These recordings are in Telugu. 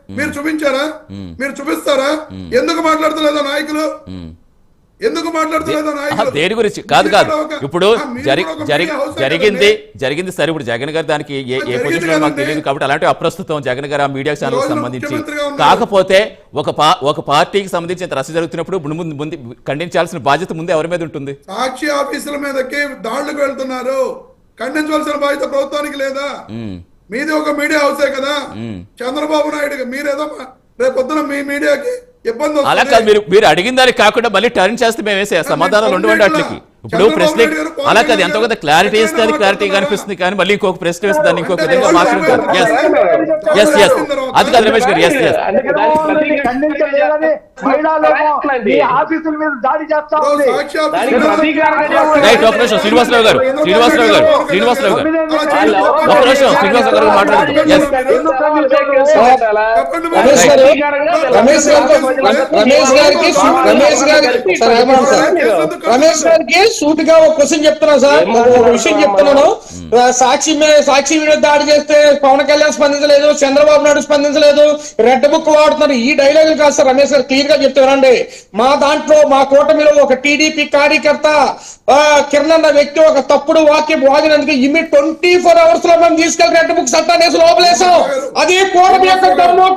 మీరు చూపించారా? మీరు చూపిస్తారా? ఎందుకు మాట్లాడతలేదా నాయకులు? ఎందుకు మాట్లాడతలేదా నాయకులు? దేని గురించి కాదు ఇప్పుడు జరిగింది సరే. ఇప్పుడు జగన్ గారు దానికి ఏ పొజిషన్ మాకు తెలియదు కాబట్టి అలాంటి అప్రస్తుతం జగన్ గారు ఆ మీడియా ఛానల్ సంబంధించి. కాకపోతే ఒక పార్టీకి సంబంధించి ఇంత రచ్చ జరుగుతున్నప్పుడు ముందు ఖండించాల్సిన బాధ్యత ముందు ఎవరి మీద ఉంటుంది? సాక్షి ఆఫీసుల మీదకి దాడులకు వెళ్తున్నారు, ఖండించవలసిన బాధ్యత ప్రభుత్వానికి లేదా? మీది ఒక మీడియా హౌసే కదా. చంద్రబాబు నాయుడు మీరేదో రేపొద్దున మీ మీడియాకి ఇబ్బంది అలా కాదు. మీరు అడిగిన దానికి కాకుండా మళ్ళీ టర్న్ చేస్తే మేము వేసే సమాధానాలు ఉండవండి అట్లకి. ఇప్పుడు ప్రశ్న అలా కాదు, ఎంతో కొంత క్లారిటీ ఇస్తే అది క్లారిటీ కనిపిస్తుంది, కానీ మళ్ళీ ఇంకొక ప్రశ్న వేస్తే దాన్ని ఇంకొక విధంగా మాట్లాడతారు. అది కాదు రమేష్ గారు. రైట్. ఒక నిమిషం శ్రీనివాసరావు గారు మాట్లాడుతున్నారు. రమేష్ గారికి సూటిగా ఒక క్వశ్చన్ చెప్తున్నాను సార్, ఒక విషయం చెప్తున్నాను. సాక్షి వీడియో దాడి చేస్తే పవన్ కళ్యాణ్ స్పందించలేదు, చంద్రబాబు నాయుడు స్పందించలేదు, రెడ్ బుక్ వాడుతున్నారు. ఈ డైలాగులు కాదు సార్ రమేష్ గారు, క్లియర్ గా చెప్తానండి. మా దాంట్లో మా కూటమిలో ఒక టీడీపీ కార్యకర్త కిరణ్ అన్న వ్యక్తి ఒక తప్పుడు వాక్యం వాగినందుకు 24 hours లో మనం తీసుకెళ్లి రెడ్ బుక్ చట్టాన్ని లోపలేసాం. అది కూటమి యొక్క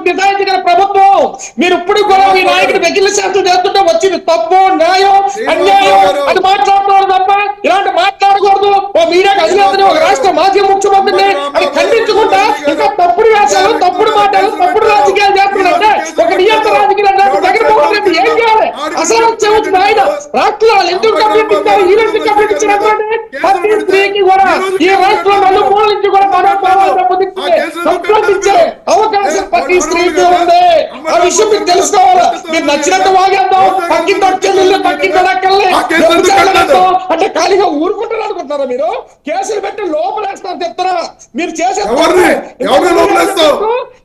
నిజాయితీ గల ప్రభుత్వం. మీరు ఇప్పుడు కూడా ఈ నాయకుడు వెకిలి శాతం చేస్తుంటే వచ్చింది తప్పు, న్యాయం, అన్యాయం అది మాట్లాడుతున్నారు తప్ప ఇలాంటి మాట్లాడకూడదు. ఓ మీడియాకి అధినేతని, ఒక రాష్ట్ర మాజీ ముఖ్యమంత్రిని అది ఖండించకుండా ఇంకా తప్పుడు వ్యాసాలు, తప్పుడు మాటలు, తప్పుడు రాజకీయాలు చేస్తున్నారంటే ఒక నియంత రాజకీయాలు జగన్మోహన్ రెడ్డి ఏం చేయాలి? అసలు వచ్చేవచ్చు ఆయన రాష్ట్రంలో వాళ్ళు ఎందుకు కంప్లీట్ ఇస్తారు? ఈవెంట్ కంప్లీట్ ఇచ్చినటువంటి ప్రతి స్త్రీకి కూడా ఈ రాష్ట్రంలో నలుమూల నుంచి కూడా మనోభావాలు సంప్రదించే అవకాశం ప్రతి స్త్రీకి ఉంది. ఆ విషయం మీకు తెలుసుకోవాలి. మీరు నచ్చినట్టు వాగేద్దాం, పక్కింటి అంటే ఖాళీగా ఊరుకుంటారు అనుకుంటున్నారా? మీరు కేసులు పెట్టి లోపలేస్తారు చెప్తారా? మీరు చేసే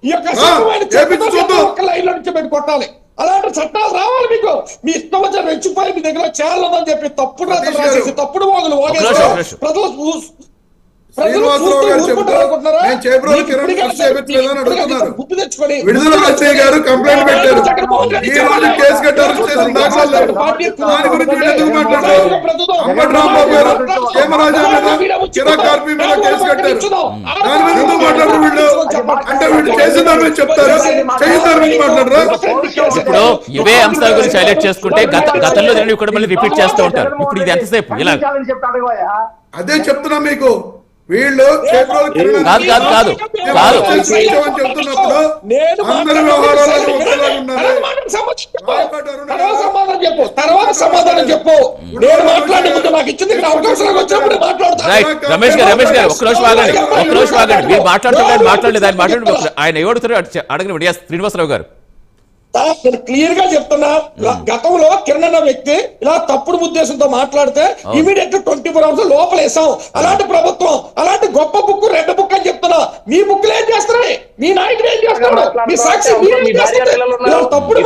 ఈ యొక్క లైన్ లో నుంచి పెట్టి కొట్టాలి. అలాంటి చట్టాలు రావాలి మీకు. మీ ఇష్టం వచ్చిన రెచ్చిపోయి మీ దగ్గర చేయాలని చెప్పి తప్పుడు రాసేసి తప్పుడు మొదలు ఇప్పుడు ఇవే అంశాల గురించి హైలైట్ చేసుకుంటే గతంలో కూడా మళ్ళీ రిపీట్ చేస్తూ ఉంటారు. ఇప్పుడు ఇది ఎంతసేపు ఇలా? అదే చెప్తున్నా మీకు. వీళ్ళు కాదు అందరి వ్యవహారాలు సమాధానం చెప్పు. నేను మాట్లాడే నాకు ఇచ్చింది అవకాశం వచ్చినప్పుడు మాట్లాడుతాను. రమేష్ గారు ఒక్క రోజు ఆగండి. మీరు మాట్లాడలేదు ఆయన మాట్లాడి ఆయన ఎవడుతారో అడగండి. శ్రీనివాసరావు గారు నేను క్లియర్ గా చెప్తున్నా. గతంలో కిరణ్ అన్న వ్యక్తి ఇలా తప్పుడు ఉద్దేశంతో మాట్లాడితే ఇమీడియట్ 24 hours లోపలేసాం. అలాంటి ప్రభుత్వం, అలాంటి గొప్ప బుక్ రెడ్ బుక్ అని చెప్తున్నా. మీ బుక్లు ఏం చేస్తున్నాయి? మీ నాయకులు ఏం చేస్తున్నాడు? మీ సాక్షి తప్పుడు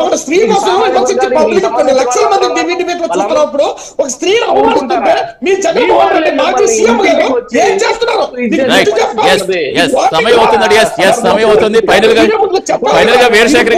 ఒక స్త్రీ కోసం విమర్శించి పబ్లిక్ కొన్ని లక్షల మంది డిబేట్ చూస్తున్నప్పుడు ఒక స్త్రీని అవమానిస్తుంటే మీ జగన్మోహన్ రెడ్డి మాజీ సీఎం గారు ఏం చేస్తున్నారు? సమయం అవుతుంది. ఫైనల్ గా వీరశేఖర్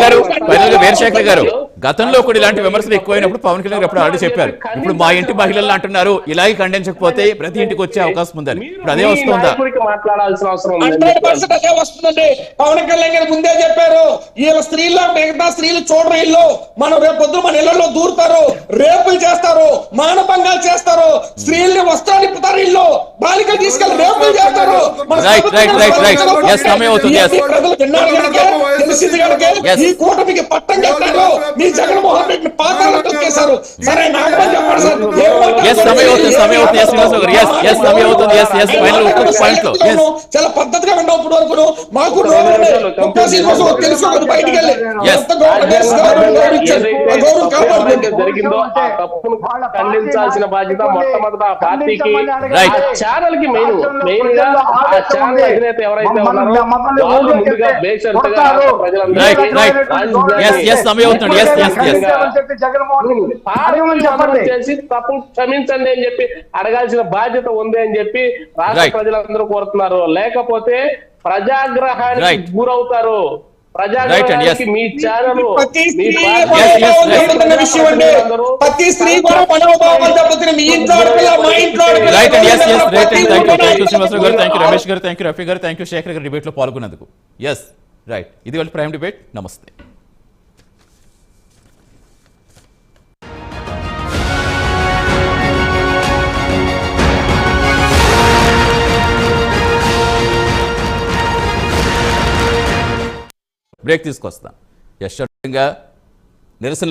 గారు గతంలో కూడా ఇలాంటి విమర్శలు ఎక్కువైనప్పుడు పవన్ కళ్యాణ్ ఎప్పుడు ఆల్రెడీ చెప్పారు. ఇప్పుడు మా ఇంటి మహిళలు అంటున్నారు ఇలాగే ఖండించకపోతే ప్రతి ఇంటికి వచ్చే అవకాశం ఉందని. ఇప్పుడు అదే వస్తుందా? మాట్లాడాల్సిన అవసరం 100% అదే వస్తుందండి. పవన్ కళ్యాణ్ గారు ముందే చెప్పారు, వీళ్ళ స్త్రీల్లో మిగతా స్త్రీలు చూడరు, ఇల్లు మనం రేపు పొద్దున మన ఇళ్లలో దూరుతారు, రేపులు చేస్తారు, మానభంగాలు చేస్తారు, స్త్రీల్ని వస్త్రాలు ఇప్పుతారు, ఇల్లు బాలికలు తీసుకెళ్లి రేపులు చేస్తారు. తెలిసింది కనుక ఈ కూటమికి పట్టం కట్టారు. మీ జగన్మోహన్ రెడ్డిని పాతాళ తొక్కేశారు. సరే నాగమని చెప్పండి సార్. చాలా పద్ధతిగా ఉండవు ఇప్పుడు వరకు. మాకు తెలుసు బయటికి వెళ్ళి ఖండించాల్సిన బాధ్యత మొట్టమొదట ఆ పార్టీకి, ఛానల్ కి మెయిన్ గా ఆ ఛానల్ అధినేత ఎవరైతే ఉన్నారో వాళ్ళు ముందుగా బేషరతుగా చేసి తప్పు క్షమించండి అని చెప్పి అడగాల్సిన బాధ్యత ఉంది అని చెప్పి రాష్ట్ర ప్రజలందరూ కోరుతున్నారు. లేకపోతే ప్రజాగ్రహానికి Right. గురవుతారు. Right, and ప్రజాగ్రహానికి yes. Me channel ప్రతి స్త్రీ yes, మనోభావం yes. దెబ్బతిన్న విషయం అండి. ప్రతి స్త్రీ కూడా మనోభావం దెబ్బతిన్న మీ ఇంట్లో ఆడపిల్ల, మా ఇంట్లో ఆడపిల్ల, right and S S right ప్రతి అండ్ థ్యాంక్ యూ ఇంట్లో శ్రీనివాసరావు గారు, థ్యాంక్ యూ రమేష్ గారు, థ్యాంక్ యూ రఫీ గారు, థ్యాంక్ యూ శేఖర్ గారు డిబేట్లో పాల్గొన్నందుకు. ఎస్ రైట్, ఇది వాళ్ళ ప్రైమ్ డిబేట్. నమస్తే. బ్రేక్ తీసుకొస్తాం. నిరసన